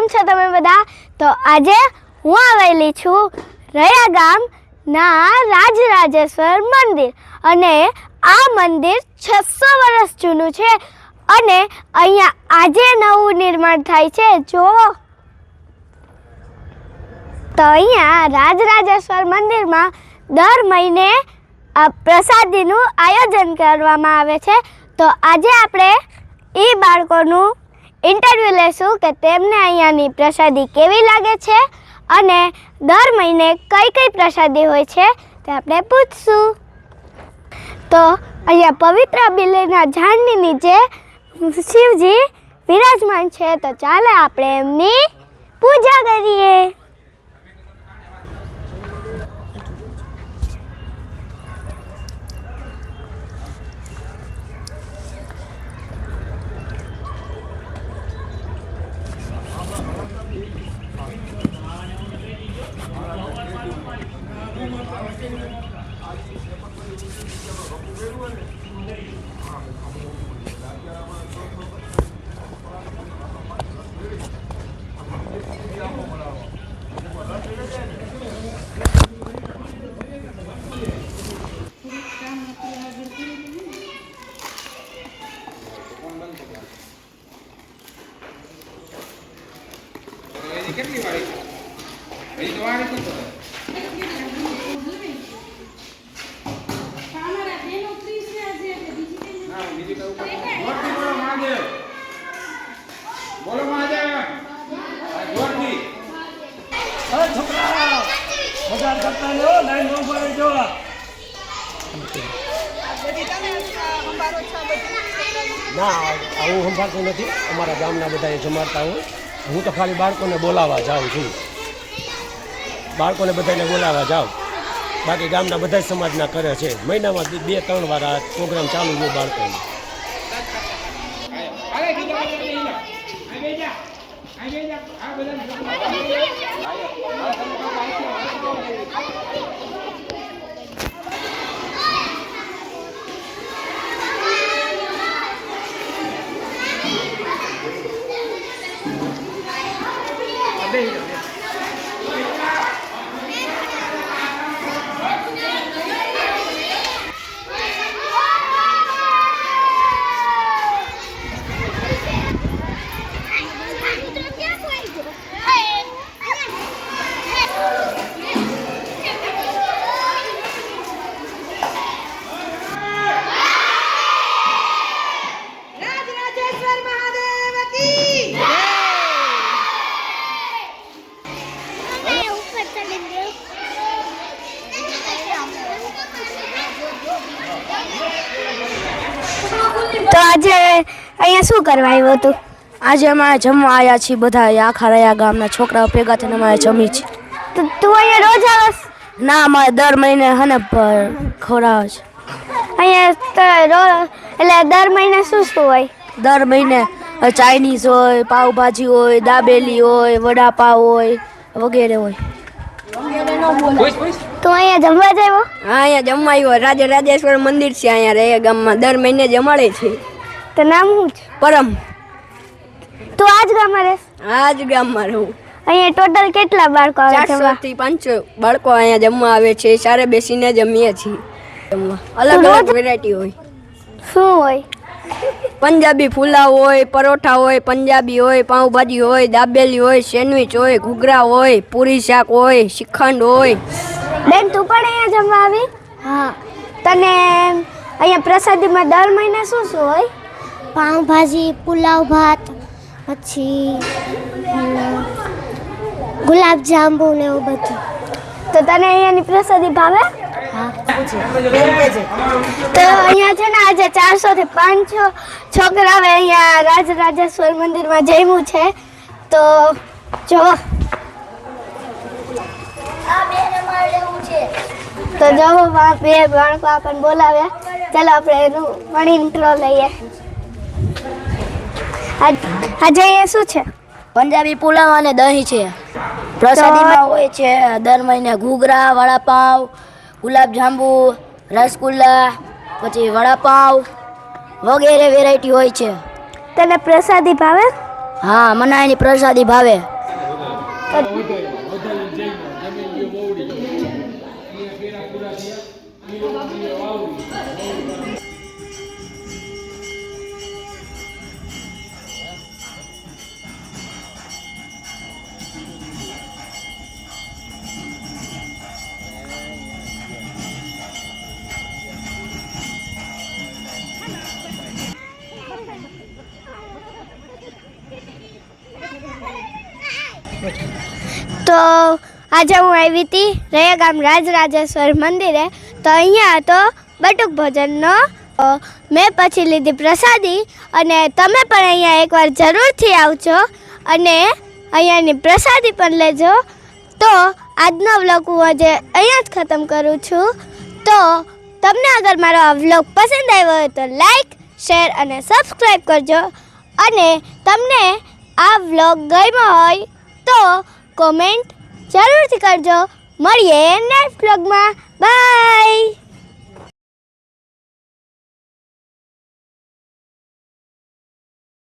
કેમ છો તમે બધા? તો આજે હું આવેલી છું રયા ગામના રાજરાજેશ્વર મંદિર અને આ મંદિર 600 વર્ષ જૂનું છે અને અહીંયા આજે નવું નિર્માણ થાય છે. જો તો અહીંયા રાજરાજેશ્વર મંદિરમાં દર મહિને પ્રસાદીનું આયોજન કરવામાં આવે છે. તો આજે આપણે એ બાળકોનું ઇન્ટરવ્યૂ લેશું કે તેમને અહીંયાની પ્રસાદી કેવી લાગે છે અને દર મહિને કઈ કઈ પ્રસાદી હોય છે તે આપણે પૂછશું. તો અહીંયા પવિત્ર બિલીના ઝાડની નીચે શિવજી વિરાજમાન છે. તો ચાલો આપણે એમની પૂજા કરીએ. કેટલી વાળી એ તો વાળી તો અમારા બેનો 30 છે આજે બીજી ના બીજી તો જોરથી બોલો મહાદેવ બોલો મહાદેવ જોરથી અરે છોકરા બજાર કરતા લ્યો લાઈન ઉભા રહેજો. ના આવું સંભાળતું નથી. અમારા ગામના બધા જમાડતા હોય. હું તો ખાલી બાળકોને બોલાવવા જાઉં છું. બાળકોને બધાને બોલાવવા જાઉં. બાકી ગામના બધા સમાજના કરે છે. મહિનામાં 2-3 વાર આ પ્રોગ્રામ ચાલુ હોય બાળકોને. તો આજે અહીંયા શું કરવા આવ્યો હતું? આજે અમારે જમવા આવ્યા છીએ બધા આખા રયા ગામના છોકરાઓ ભેગા થઈને અમારે જમી છે. તો તું અહીંયા રોજ આવસ? ના અમારે દર મહિને હને ખવડાવે છે. અહીંયા એટલે દર મહિને શું શું હોય? દર મહિને ચાઇનીઝ હોય, પાવભાજી હોય, દાબેલી હોય, વડાપાવ હોય વગેરે હોય. તું અહીંયા જમવા જ આવ્યો? હા અહીંયા જમવા આવ્યો. રાજરાજેશ્વર મંદિર છે અહીંયા રયા ગામમાં દર મહિને જમાડે છે. તો નામ શું છે? પરમ. તું આજ ગામમાં રહેશ? આ જ ગામમાં રહું. અહીંયા ટોટલ કેટલા બાળકો આવે છે? 400 થી 500 બાળકો અહીંયા જમવા આવે છે. સારે બેસીને જમીએ છીએ. અલગ અલગ વેરાયટી હોય. શું હોય? પંજાબી પુલાવ હોય, પરોઠા હોય, પંજાબી હોય, પાઉંભાજી હોય, દાબેલી હોય, સેન્ડવિચ હોય, ઘૂઘરા હોય, પૂરી શાક હોય, શ્રીખંડ હોય. બેન તું પણ અહીંયા જમવા આવી? હા. તને અહીંયા પ્રસાદીમાં દર મહિને શું શું હોય? પાઉંભાજી, પુલાવ ભાત, પછી ગુલાબ જાંબુ ને એવું બધું. તો તને અહીંયાની પ્રસાદી ભાવે? હા. તો અહીંયા છે ને આજે 400 થી 500 છોકરાઓ અહીંયા રાજરાજેશ્વર મંદિરમાં જમ્યું છે. તો જો તો જો બે બાળકો આપણને બોલાવ્યા. ચાલો આપણે એનું પણ ઇન્ટ્રો લઈએ. આજે અહીંયા શું છે? પંજાબી પુલાવ અને દહીં છે. પ્રસાદીમાં હોય છે દર મહિને ઘૂઘરા, વડાપાવ, ગુલાબ જાંબુ, રસગુલ્લા, પછી વડાપાવ વગેરે વેરાયટી હોય છે. તને પ્રસાદી ભાવે? હા, મને એની પ્રસાદી ભાવે. વધારે જમીન ગયો બહુડી અહીંયા પેરા પૂરા થયા વાવડી તો આજે હું આવી હતી રૈયા ગામ રાજરાજેશ્વર મંદિરે. તો અહીંયા તો બટુક ભોજનનો મેં પછી લીધી પ્રસાદી, અને તમે પણ અહીંયા એકવાર જરૂરથી આવજો અને અહીંયાની પ્રસાદી પણ લેજો. તો આજનો વ્લોગ હું આજે અહીંયા જ ખતમ કરું છું. તો તમને અગર મારો આ વ્લોગ પસંદ આવ્યો હોય તો લાઈક, શેર અને સબસ્ક્રાઈબ કરજો. અને તમને આ વ્લોગ ગમ્યો હોય તો કોમેન્ટ જરૂરથી કરજો. મળીએ નેક્સ્ટ વ્લોગમાં. બાય.